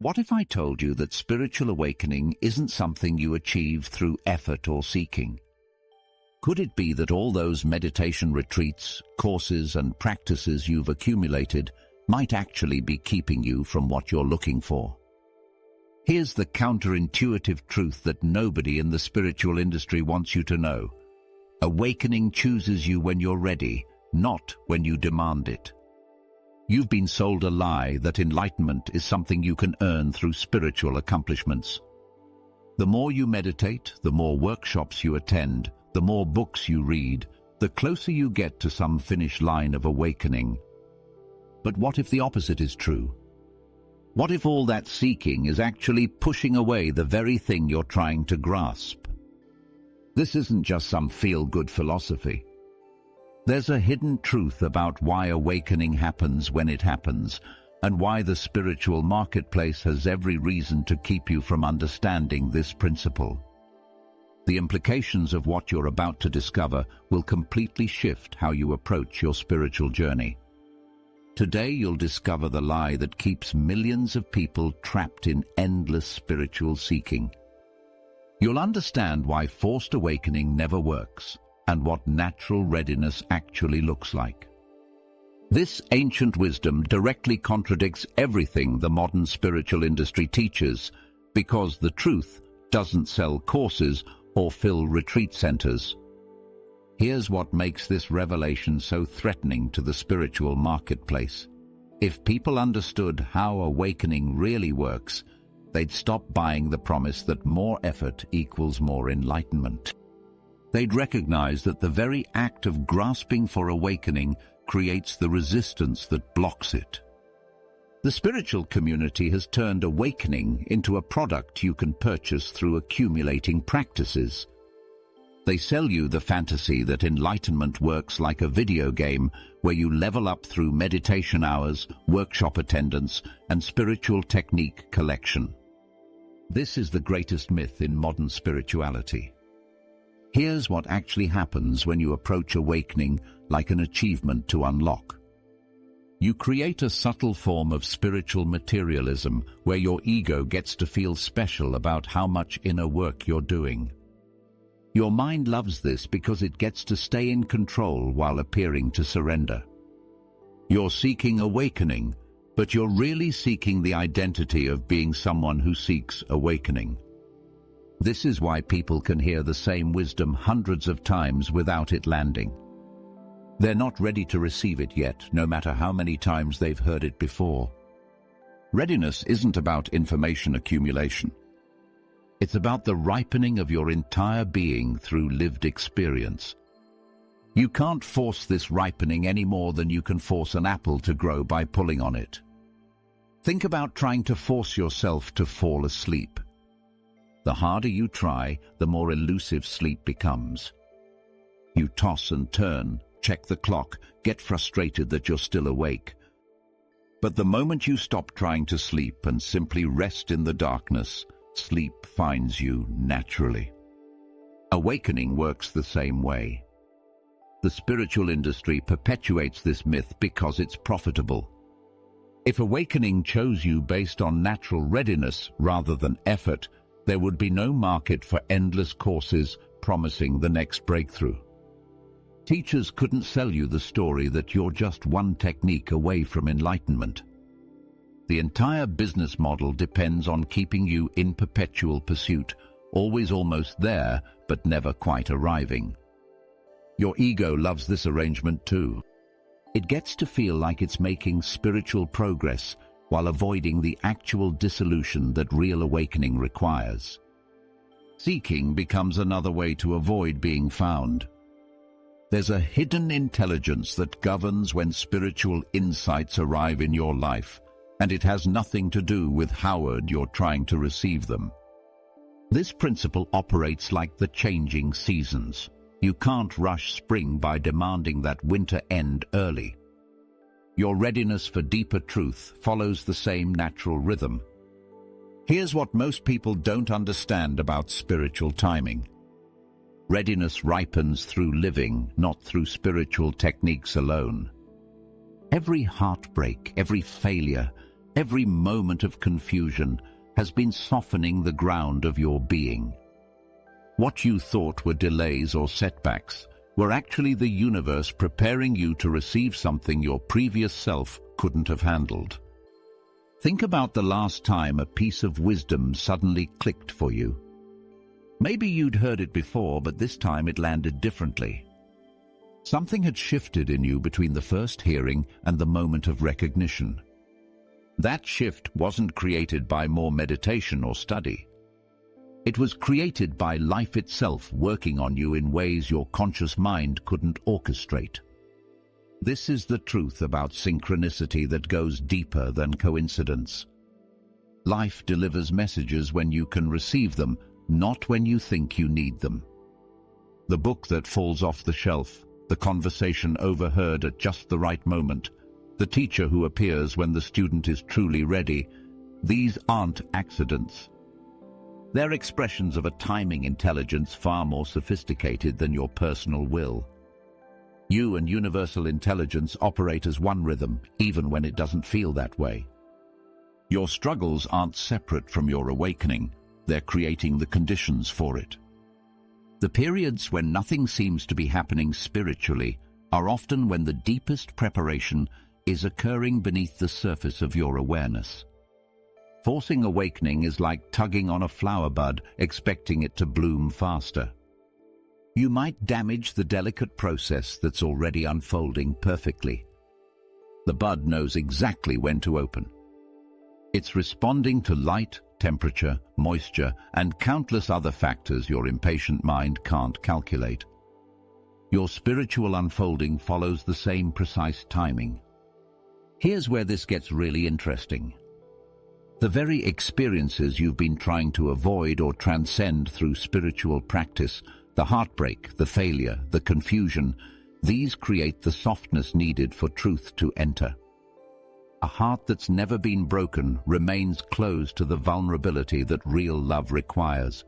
What if I told you that spiritual awakening isn't something you achieve through effort or seeking? Could it be that all those meditation retreats, courses, and practices you've accumulated might actually be keeping you from what you're looking for? Here's the counterintuitive truth that nobody in the spiritual industry wants you to know. Awakening chooses you when you're ready, not when you demand it. You've been sold a lie that enlightenment is something you can earn through spiritual accomplishments. The more you meditate, the more workshops you attend, the more books you read, the closer you get to some finish line of awakening. But what if the opposite is true? What if all that seeking is actually pushing away the very thing you're trying to grasp? This isn't just some feel-good philosophy. There's a hidden truth about why awakening happens when it happens, and why the spiritual marketplace has every reason to keep you from understanding this principle. The implications of what you're about to discover will completely shift how you approach your spiritual journey. Today you'll discover the lie that keeps millions of people trapped in endless spiritual seeking. You'll understand why forced awakening never works, and what natural readiness actually looks like. This ancient wisdom directly contradicts everything the modern spiritual industry teaches, because the truth doesn't sell courses or fill retreat centers. Here's what makes this revelation so threatening to the spiritual marketplace. If people understood how awakening really works, they'd stop buying the promise that more effort equals more enlightenment. They'd recognize that the very act of grasping for awakening creates the resistance that blocks it. The spiritual community has turned awakening into a product you can purchase through accumulating practices. They sell you the fantasy that enlightenment works like a video game where you level up through meditation hours, workshop attendance, and spiritual technique collection. This is the greatest myth in modern spirituality. Here's what actually happens when you approach awakening like an achievement to unlock. You create a subtle form of spiritual materialism where your ego gets to feel special about how much inner work you're doing. Your mind loves this because it gets to stay in control while appearing to surrender. You're seeking awakening, but you're really seeking the identity of being someone who seeks awakening. This is why people can hear the same wisdom hundreds of times without it landing. They're not ready to receive it yet, no matter how many times they've heard it before. Readiness isn't about information accumulation. It's about the ripening of your entire being through lived experience. You can't force this ripening any more than you can force an apple to grow by pulling on it. Think about trying to force yourself to fall asleep. The harder you try, the more elusive sleep becomes. You toss and turn, check the clock, get frustrated that you're still awake. But the moment you stop trying to sleep and simply rest in the darkness, sleep finds you naturally. Awakening works the same way. The spiritual industry perpetuates this myth because it's profitable. If awakening chose you based on natural readiness rather than effort, there would be no market for endless courses promising the next breakthrough. Teachers couldn't sell you the story that you're just one technique away from enlightenment. The entire business model depends on keeping you in perpetual pursuit, always almost there, but never quite arriving. Your ego loves this arrangement too. It gets to feel like it's making spiritual progress while avoiding the actual dissolution that real awakening requires. Seeking becomes another way to avoid being found. There's a hidden intelligence that governs when spiritual insights arrive in your life, and it has nothing to do with how you're trying to receive them. This principle operates like the changing seasons. You can't rush spring by demanding that winter end early. Your readiness for deeper truth follows the same natural rhythm. Here's what most people don't understand about spiritual timing. Readiness ripens through living, not through spiritual techniques alone. Every heartbreak, every failure, Every moment of confusion has been softening the ground of your being. What you thought were delays or setbacks were actually the universe preparing you to receive something your previous self couldn't have handled. Think about the last time a piece of wisdom suddenly clicked for you. Maybe you'd heard it before, but this time it landed differently. Something had shifted in you between the first hearing and the moment of recognition. That shift wasn't created by more meditation or study. It was created by life itself working on you in ways your conscious mind couldn't orchestrate. This is the truth about synchronicity that goes deeper than coincidence. Life delivers messages when you can receive them, not when you think you need them. The book that falls off the shelf, the conversation overheard at just the right moment, the teacher who appears when the student is truly ready, these aren't accidents. They're expressions of a timing intelligence far more sophisticated than your personal will. You and universal intelligence operate as one rhythm, even when it doesn't feel that way. Your struggles aren't separate from your awakening. They're creating the conditions for it. The periods when nothing seems to be happening spiritually are often when the deepest preparation is occurring beneath the surface of your awareness. Forcing awakening is like tugging on a flower bud, expecting it to bloom faster. You might damage the delicate process that's already unfolding perfectly. The bud knows exactly when to open. It's responding to light, temperature, moisture, and countless other factors your impatient mind can't calculate. Your spiritual unfolding follows the same precise timing. Here's where this gets really interesting. The very experiences you've been trying to avoid or transcend through spiritual practice, the heartbreak, the failure, the confusion, these create the softness needed for truth to enter. A heart that's never been broken remains closed to the vulnerability that real love requires.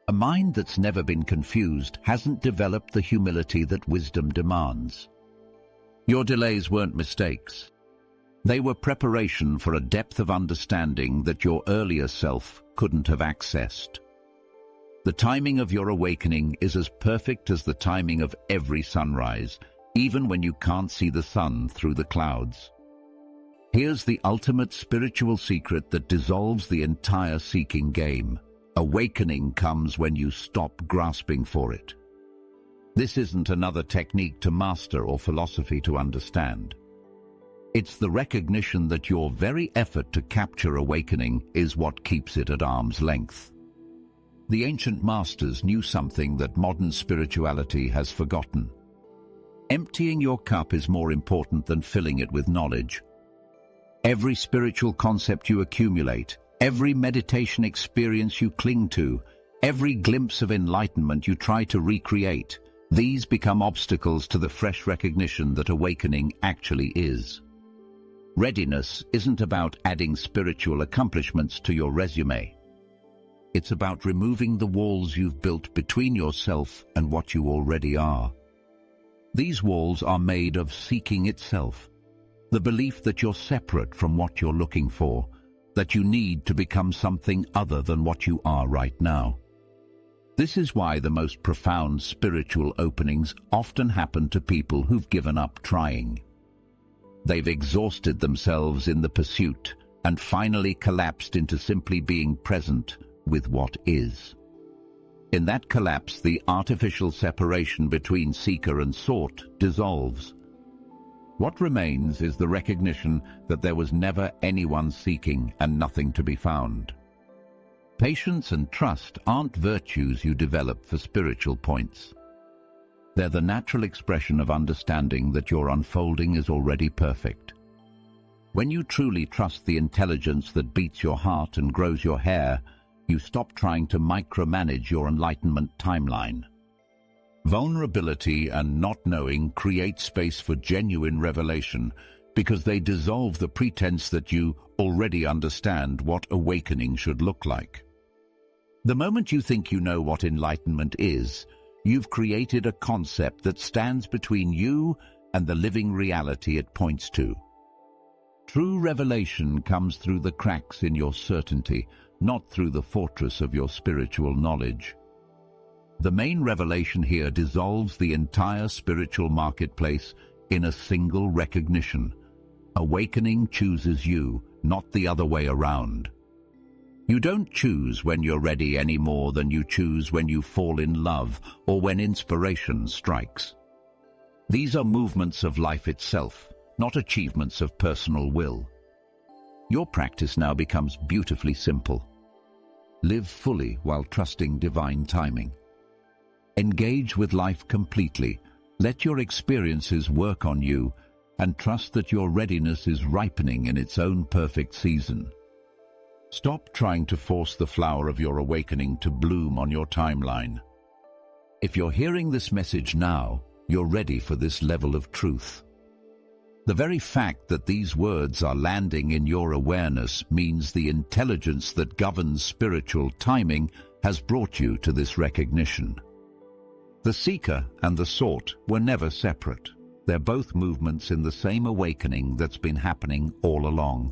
A mind that's never been confused hasn't developed the humility that wisdom demands. Your delays weren't mistakes. They were preparation for a depth of understanding that your earlier self couldn't have accessed. The timing of your awakening is as perfect as the timing of every sunrise, even when you can't see the sun through the clouds. Here's the ultimate spiritual secret that dissolves the entire seeking game. Awakening comes when you stop grasping for it. This isn't another technique to master or philosophy to understand. It's the recognition that your very effort to capture awakening is what keeps it at arm's length. The ancient masters knew something that modern spirituality has forgotten. Emptying your cup is more important than filling it with knowledge. Every spiritual concept you accumulate, every meditation experience you cling to, every glimpse of enlightenment you try to recreate, these become obstacles to the fresh recognition that awakening actually is. Readiness isn't about adding spiritual accomplishments to your resume. It's about removing the walls you've built between yourself and what you already are. These walls are made of seeking itself, the belief that you're separate from what you're looking for, that you need to become something other than what you are right now. This is why the most profound spiritual openings often happen to people who've given up trying. They've exhausted themselves in the pursuit and finally collapsed into simply being present with what is. In that collapse, the artificial separation between seeker and sought dissolves. What remains is the recognition that there was never anyone seeking and nothing to be found. Patience and trust aren't virtues you develop for spiritual points. They're the natural expression of understanding that your unfolding is already perfect. When you truly trust the intelligence that beats your heart and grows your hair, you stop trying to micromanage your enlightenment timeline. Vulnerability and not knowing create space for genuine revelation because they dissolve the pretense that you already understand what awakening should look like. The moment you think you know what enlightenment is, you've created a concept that stands between you and the living reality it points to. True revelation comes through the cracks in your certainty, not through the fortress of your spiritual knowledge. The main revelation here dissolves the entire spiritual marketplace in a single recognition. Awakening chooses you, not the other way around. You don't choose when you're ready any more than you choose when you fall in love or when inspiration strikes. These are movements of life itself, not achievements of personal will. Your practice now becomes beautifully simple. Live fully while trusting divine timing. Engage with life completely. Let your experiences work on you and trust that your readiness is ripening in its own perfect season. Stop trying to force the flower of your awakening to bloom on your timeline. If you're hearing this message now, you're ready for this level of truth. The very fact that these words are landing in your awareness means the intelligence that governs spiritual timing has brought you to this recognition. The seeker and the sought were never separate. They're both movements in the same awakening that's been happening all along.